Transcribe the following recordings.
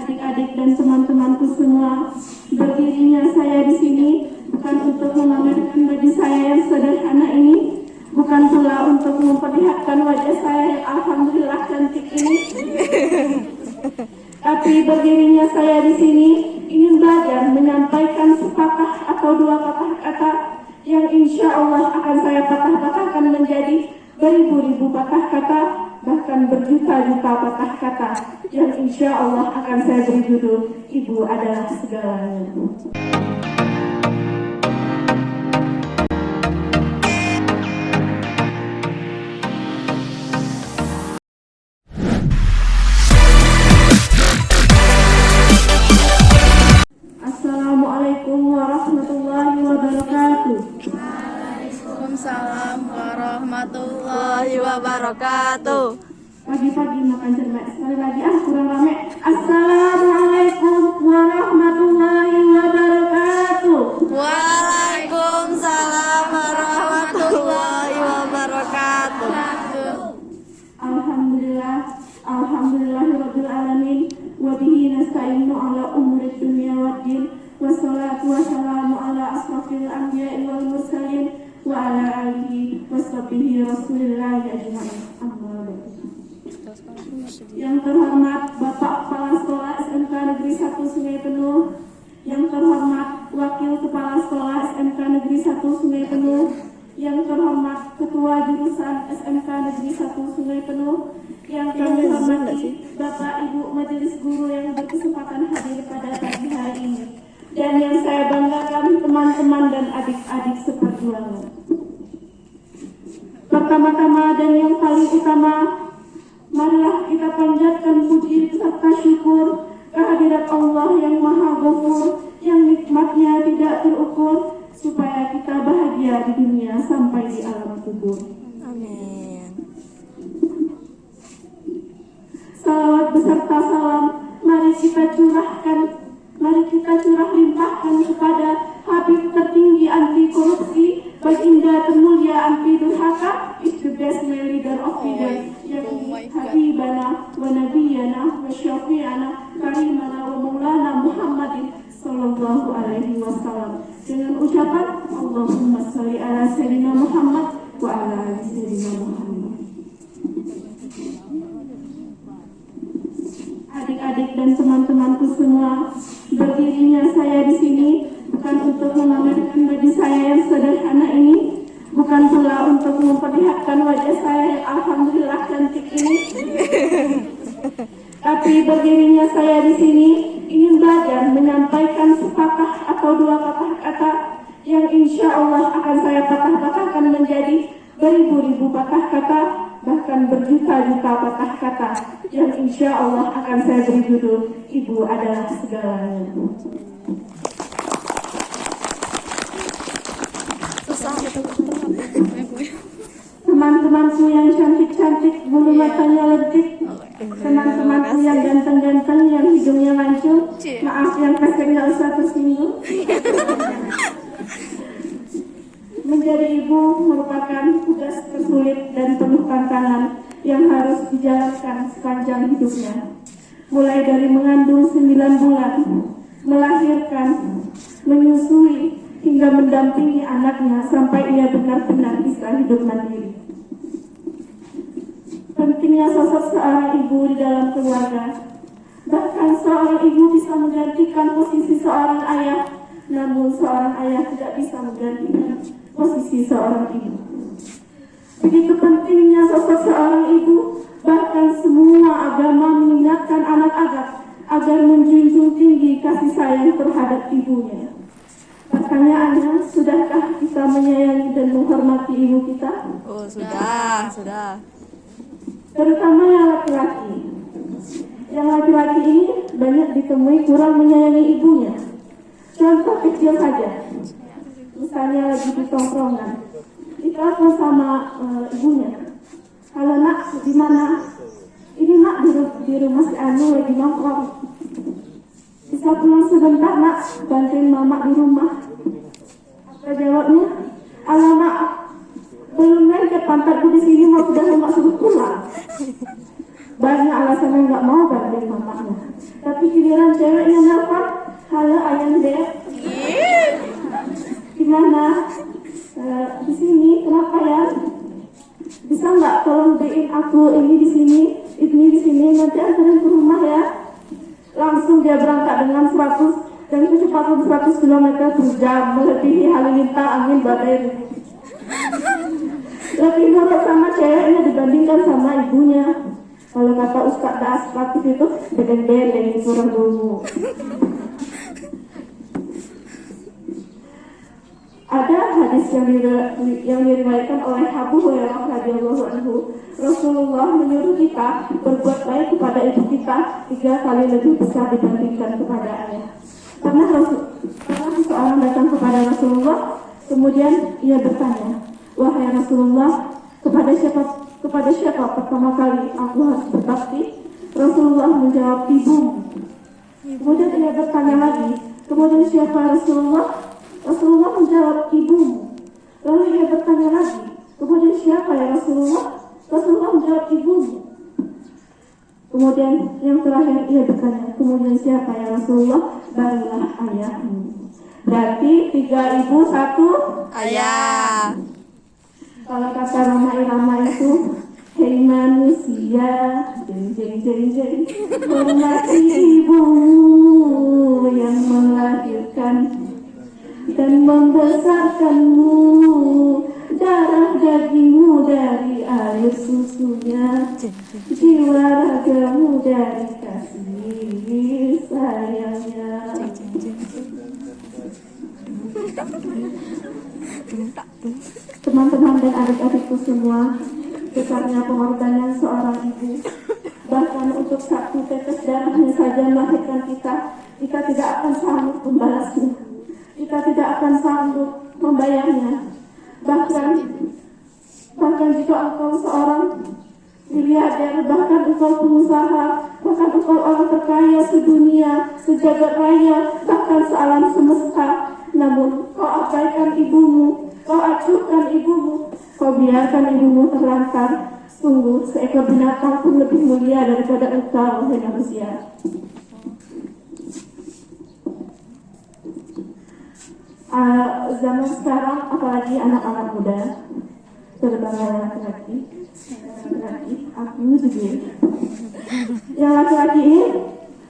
adik-adik dan teman-temanku semua, berdirinya saya di sini bukan untuk memamerkan baju saya yang sederhana ini, bukan pula untuk memperlihatkan wajah saya yang alhamdulillah cantik ini. Tapi berdirinya saya di sini ingin belajar menyampaikan sepatah atau dua patah kata yang insya Allah akan saya patah-patahkan menjadi beribu-ribu patah kata, bahkan berjuta-juta patah kata yang insya Allah akan saya beri judul Ibu Adalah Segalanya. Assalamualaikum warahmatullahi wabarakatuh. Waalaikumsalam warahmatullahi wabarakatuh. Pagi-pagi makan cermat. Sekali lagi kurang rame. Assalamualaikum warahmatullahi wabarakatuh. Waalaikumsalam warahmatullahi wabarakatuh. Alhamdulillahirabbil alamin wa bihi nasta'inu ala umuri dunya waddin wassalatu wassalamu ala asrofil anbiya'i wal mursalin wa ala alihi washabihi rasulillahi ajma'in. Yang terhormat Bapak Kepala Sekolah SMK Negeri 1 Sungai Penuh, yang terhormat Wakil Kepala Sekolah SMK Negeri 1 Sungai Penuh, yang terhormat Ketua Jurusan SMK Negeri 1 Sungai Penuh, yang kami hormati Bapak Ibu Majelis Guru yang berkesempatan hadir pada pagi hari ini, dan yang saya banggakan teman-teman dan adik-adik seperjuangan. Pertama-tama dan yang paling utama, marilah kita panjatkan puji serta syukur kehadirat Allah yang Maha Ghafur, yang nikmatnya tidak terukur, supaya kita bahagia di dunia sampai di alam kubur. Amin. Salawat beserta salam mari kita curah limpahkan kepada Habib tertinggi anti korupsi, baginda termulia anti durhaka, is the best male leader of leaders, yakni Habibana wa Nabiyana wa Syafi'ana Karimana wa Maulana Muhammadin sallallahu alaihi wasallam, dengan ucapan Allahumma sholli ala Sayyidina Muhammad wa ala ali Sayyidina Muhammad. Adik-adik dan teman-temanku semua, berdirinya saya di sini bukan untuk memamerkan baju saya yang sederhana ini, bukan pula untuk memperlihatkan wajah saya yang alhamdulillah cantik ini. Tapi berdirinya saya di sini ingin belajar menyampaikan sepatah atau dua patah kata yang insya Allah akan saya patah-patahkan menjadi beribu-ribu patah kata, bahkan berjuta-juta patah kata yang insya Allah akan saya beri judul Ibu Adalah Segalanya. Teman-temanku yang cantik-cantik, bulu matanya legit, teman-temanku yang ganteng-ganteng, yang hidungnya mancung, maaf yang pesek nggak usah tersinggung. Menjadi ibu merupakan tugas tersulit dan penuh tantangan yang harus dijalankan sepanjang hidupnya. Mulai dari mengandung 9 bulan, melahirkan, menyusui, hingga mendampingi anaknya sampai ia benar-benar bisa hidup mandiri. Pentingnya sosok seorang ibu di dalam keluarga. Bahkan seorang ibu bisa menggantikan posisi seorang ayah, namun seorang ayah tidak bisa menggantikan posisi seorang ibu. Begitu pentingnya sosok seorang ibu, bahkan semua agama mengingatkan anak-anak agar menjunjung tinggi kasih sayang terhadap ibunya. Pertanyaannya, sudahkah kita menyayangi dan menghormati ibu kita? Oh, sudah. Terutama yang laki-laki. Yang laki-laki ini banyak ditemui kurang menyayangi ibunya. Contoh kecil saja. Misalnya lagi di tongkrongan, ditelepon sama ibunya. Halo nak, di mana? Ini nak di rumah si Anu lagi nongkrong. Bisa pulang sebentar nak, bantuin mama di rumah. Apa jawabnya? Alamak, belum lengket pantatku di sini, mau sudah lama suruh pulang. banyak alasannya nggak mau bantuin mamanya. Tapi giliran ceweknya nelfon, halo ayang dek, gimana? Di sini, kenapa ya? Bisa nggak tolong beliin aku ini di sini, nanti anterin ke rumah ya. Langsung dia berangkat dengan 100 dan kecepatan 100 km per jam, melebihi halilintar angin badai. Lebih nurut sama ceweknya dibandingkan sama ibunya. Kalau kata Ustadz Daas Latif itu beleng-beleng surah dulu. Ada hadis yang diriwayatkan oleh Abu Hurairah radhiyallahu anhu, Rasulullah menyuruh kita berbuat baik kepada ibu kita 3 kali lebih besar dibandingkan kepada ayah. Pernah seseorang datang kepada Rasulullah, kemudian ia bertanya, wahai Rasulullah, kepada siapa pertama kali aku harus berbakti? Rasulullah menjawab, ibumu. Kemudian ia bertanya lagi, kemudian siapa Rasulullah? Rasulullah menjawab, ibumu. Lalu ia bertanya lagi, kemudian siapa ya Rasulullah? Rasulullah menjawab, ibumu. Kemudian yang terakhir ia bertanya, kemudian siapa ya Rasulullah? Barulah ayahmu. Berarti 3 ibu 1 ayah. Kalau kata Roma Irama itu, hei manusia, jeng, hormati ibumu yang melahirkan dan membesarkanmu, darah dagingmu dari air susunya, jiwa ragamu dari kasih sayangnya. Teman-teman dan adik-adikku semua, besarnya pengorbanan seorang ibu, bahkan untuk 1 tetes darahnya saja melahirkan kita tidak akan sanggup membalasnya, kita tidak akan sanggup membayarnya. Bahkan jika engkau seorang miliarder, bahkan engkau pengusaha, bahkan engkau orang terkaya sedunia, sejagat raya, bahkan sealam semesta, namun kau abaikan ibumu, kau acuhkan ibumu, kau biarkan ibumu terlantar, sungguh seekor binatang pun lebih mulia daripada engkau, wahai manusia. Zaman sekarang, apalagi anak-anak muda, terutama laki-laki, aku juga. Yang laki-laki ini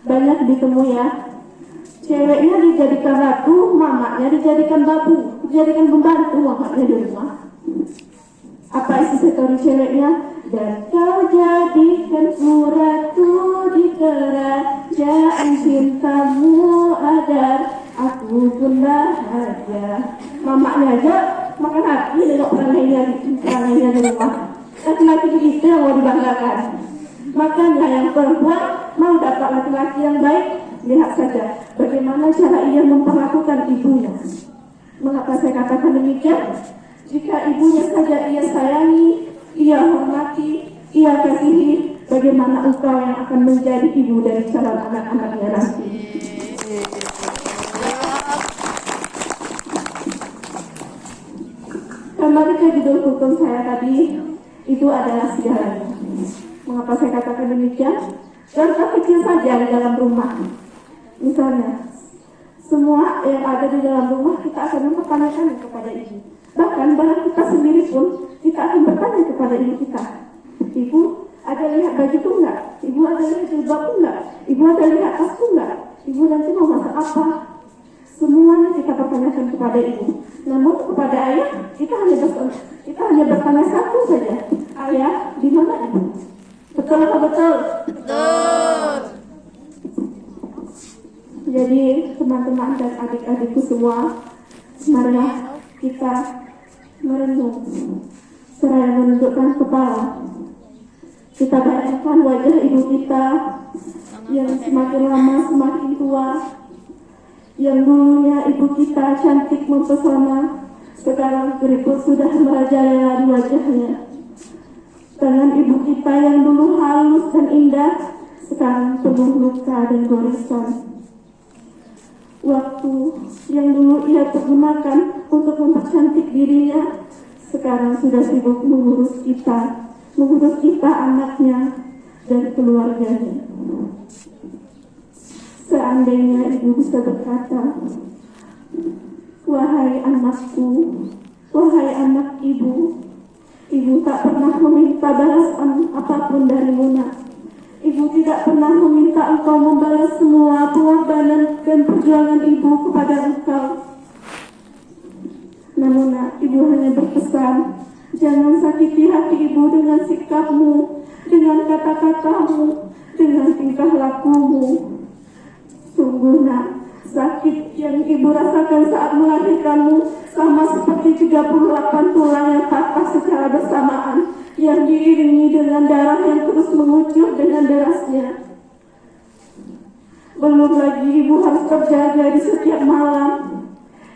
banyak ditemui ya. Ceweknya dijadikan ratu, mamanya dijadikan babu, dijadikan pembantu mamanya di rumah. Apa isi story ceweknya? Dan kau jadikan ratu di kerajaan cintamu agar aku pun bahagia. Mamanya aja makan hati dengan peranainya di rumah. Laki-laki itu yang mau dibanggakan. Makanya yang perempuan mau dapat laki-laki yang baik, lihat saja bagaimana cara ia memperlakukan ibunya. Mengapa saya katakan demikian? Jika ibunya saja ia sayangi, ia hormati, ia kasihi, bagaimana engkau yang akan menjadi ibu dari calon anak-anaknya nanti? Kembali ke judul hukum saya tadi, itu adalah segalanya. Mengapa saya katakan demikian? Contoh kecil saja di dalam rumah. Misalnya, semua yang ada di dalam rumah kita akan mempertanyakan kepada ibu. Bahkan barang kita sendiri pun kita akan bertanya kepada ibu kita. Ibu, ada lihat bajuku enggak? Ibu ada lihat jilbabku enggak? Ibu ada lihat tasku enggak? Ibu nanti mau masak apa? Semuanya kita pertanyakan kepada ibu. Namun kepada ayah kita hanya bertanya satu saja. Ayah, di mana ibu? Betul atau betul? Betul. Jadi teman-teman dan adik-adikku semua, marilah kita merenung seraya menundukkan kepala. Kita bayangkan wajah ibu kita yang semakin lama semakin tua, yang dulunya ibu kita cantik mempesona, sekarang keriput sudah merajalela di wajahnya. Tangan ibu kita yang dulu halus dan indah, sekarang penuh luka dan goresan. Waktu yang dulu ia pergunakan untuk mempercantik dirinya, sekarang sudah sibuk mengurus kita anaknya, dan keluarganya. Seandainya ibu bisa berkata, wahai anakku, wahai anak ibu, ibu tak pernah meminta balasan apapun darimu nak. Ibu tidak pernah meminta engkau membalas semua pengorbanan dan perjuangan ibu kepada engkau. Namun nak, ibu hanya berpesan, jangan sakiti hati ibu dengan sikapmu, dengan kata-katamu, dengan tingkah lakumu. Sungguh nak, sakit yang ibu rasakan saat melahirkanmu sama seperti 38 tulang yang patah secara bersamaan, yang diiringi dengan darah yang terus mengucur dengan derasnya. Belum lagi ibu harus terjaga di setiap malam,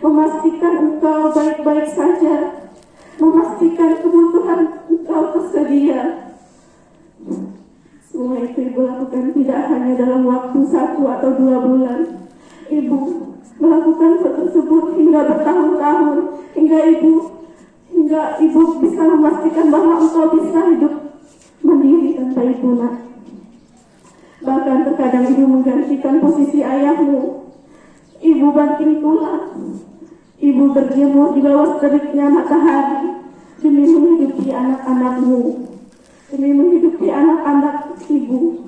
memastikan engkau baik-baik saja, memastikan kebutuhan engkau tersedia. Semua itu ibu lakukan tidak hanya dalam waktu 1 atau 2 bulan. Ibu melakukan hal tersebut hingga bertahun-tahun, hingga ibu bisa memastikan bahwa engkau bisa hidup mandiri tanpa ibu nak. Bahkan terkadang ibu menggantikan posisi ayahmu. Ibu banting tulang, ibu berjemur di bawah teriknya matahari demi menghidupi anak-anakmu, demi menghidupi anak-anak ibu.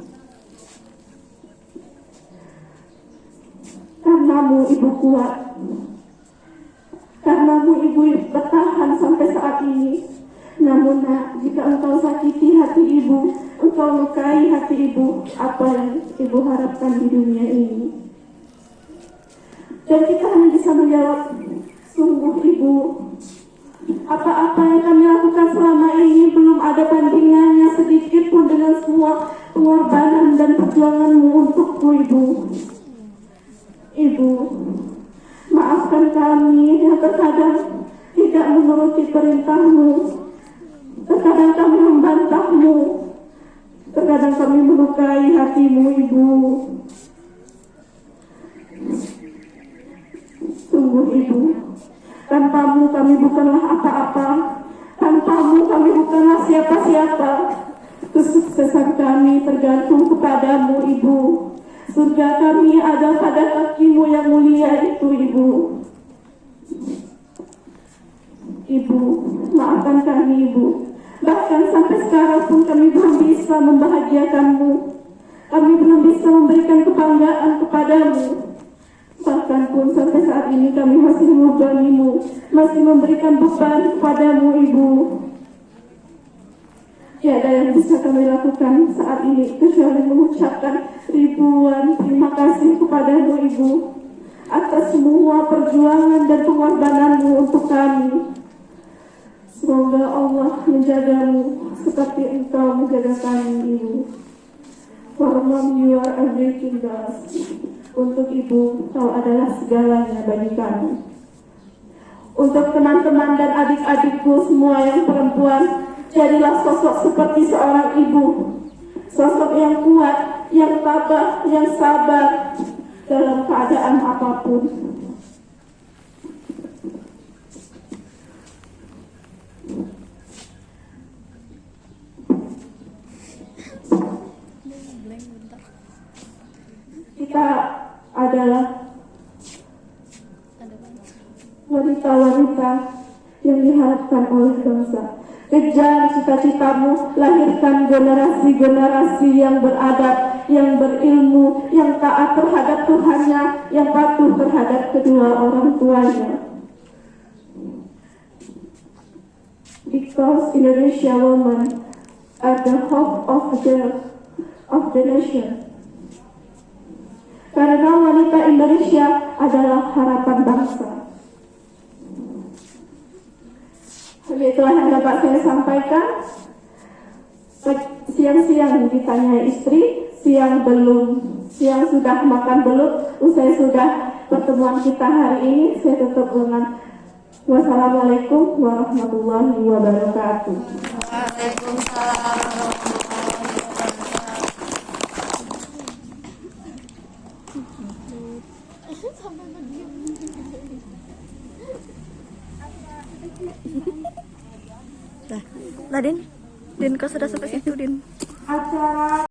Karenamu ibu kuat, karenamu ibu bertahan sampai saat ini. Namun nak, jika engkau sakiti hati ibu, engkau lukai hati ibu, apa yang ibu harapkan di dunia ini? Dan kita hanya bisa menjawab, sungguh ibu, apa-apa yang kami lakukan selama ini belum ada bandingannya sedikit pun dengan semua pengorbanan dan perjuanganmu untukku ibu. Ibu, maafkan kami yang terkadang tidak menuruti perintahmu, terkadang kami membantahmu, terkadang kami melukai hatimu ibu. Sungguh ibu, tanpamu kami bukanlah apa-apa, tanpamu kami bukanlah siapa-siapa. Kesuksesan kami tergantung kepadamu ibu. Surga kami ada pada kakimu yang mulia itu ibu. Ibu, maafkan kami ibu. Bahkan sampai sekarang pun kami belum bisa membahagiakanmu. Kami belum bisa memberikan kebanggaan kepadamu. Bahkan pun sampai saat ini kami masih membebanimu, masih memberikan beban kepadamu ibu. Tiada yang bisa kami lakukan saat ini kecuali mengucapkan ribuan terima kasih kepadamu ibu atas semua perjuangan dan pengorbananmu untuk kami. Semoga Allah menjagamu seperti engkau menjaga kami ibu. For mom, you are everything to us. Untuk ibu, kau adalah segalanya bagi kami. Untuk teman-teman dan adik-adikku semua yang perempuan, jadilah sosok seperti seorang ibu. Sosok yang kuat, yang tabah, yang sabar dalam keadaan apapun. Kita adalah wanita-wanita yang diharapkan oleh bangsa. Kejar cita-citamu, lahirkan generasi-generasi yang beradab, yang berilmu, yang taat terhadap Tuhannya, yang patuh terhadap kedua orang tuanya. Because Indonesia women are the hope of the nation. Karena wanita Indonesia adalah harapan bangsa. Itulah yang dapat saya sampaikan. Siang-siang ditanya istri, siang sudah makan belum? Usai sudah pertemuan kita hari ini, saya tutup dengan wassalamualaikum warahmatullahi wabarakatuh. Waalaikumsalam. Nah, Din, kau sudah sampai situ.